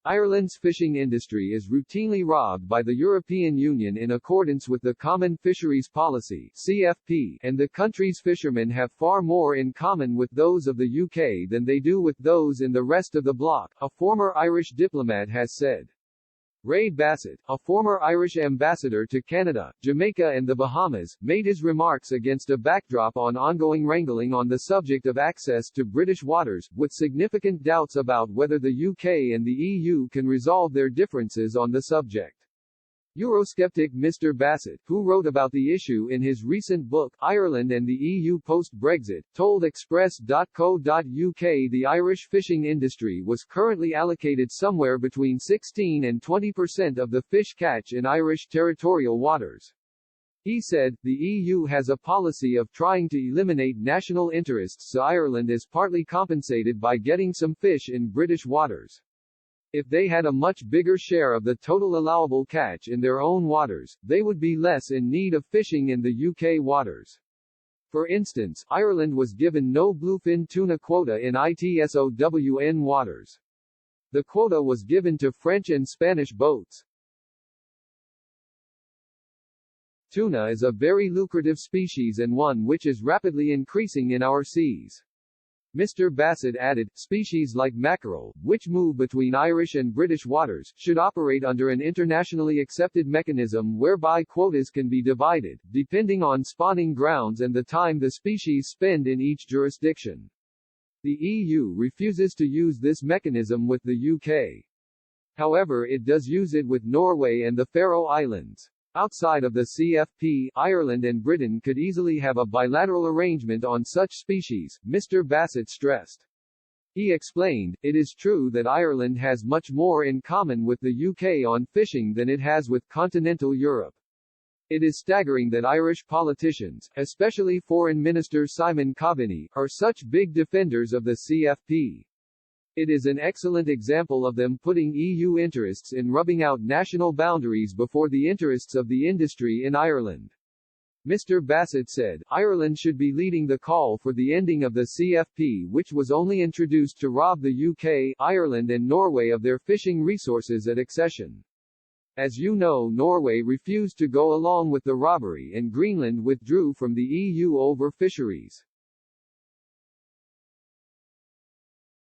Ireland's fishing industry is routinely robbed by the European Union in accordance with the Common Fisheries Policy (CFP), and the country's fishermen have far more in common with those of the UK than they do with those in the rest of the bloc, a former Irish diplomat has said. Ray Bassett, a former Irish ambassador to Canada, Jamaica and the Bahamas, made his remarks against a backdrop on ongoing wrangling on the subject of access to British waters, with significant doubts about whether the UK and the EU can resolve their differences on the subject. Eurosceptic Mr. Bassett, who wrote about the issue in his recent book, Ireland and the EU Post-Brexit, told Express.co.uk the Irish fishing industry was currently allocated somewhere between 16 and 20% of the fish catch in Irish territorial waters. He said, the EU has a policy of trying to eliminate national interests, so Ireland is partly compensated by getting some fish in British waters. If they had a much bigger share of the total allowable catch in their own waters, they would be less in need of fishing in the UK waters. For instance, Ireland was given no bluefin tuna quota in ITSOWN waters. The quota was given to French and Spanish boats. Tuna is a very lucrative species and one which is rapidly increasing in our seas. Mr. Bassett added, species like mackerel, which move between Irish and British waters, should operate under an internationally accepted mechanism whereby quotas can be divided, depending on spawning grounds and the time the species spend in each jurisdiction. The EU refuses to use this mechanism with the UK. However, it does use it with Norway and the Faroe Islands. Outside of the CFP, Ireland and Britain could easily have a bilateral arrangement on such species, Mr. Bassett stressed. He explained, it is true that Ireland has much more in common with the UK on fishing than it has with continental Europe. It is staggering that Irish politicians, especially Foreign Minister Simon Coveney, are such big defenders of the CFP. It is an excellent example of them putting EU interests in rubbing out national boundaries before the interests of the industry in Ireland. Mr. Bassett said, Ireland should be leading the call for the ending of the CFP, which was only introduced to rob the UK, Ireland and Norway of their fishing resources at accession. As you know, Norway refused to go along with the robbery and Greenland withdrew from the EU over fisheries.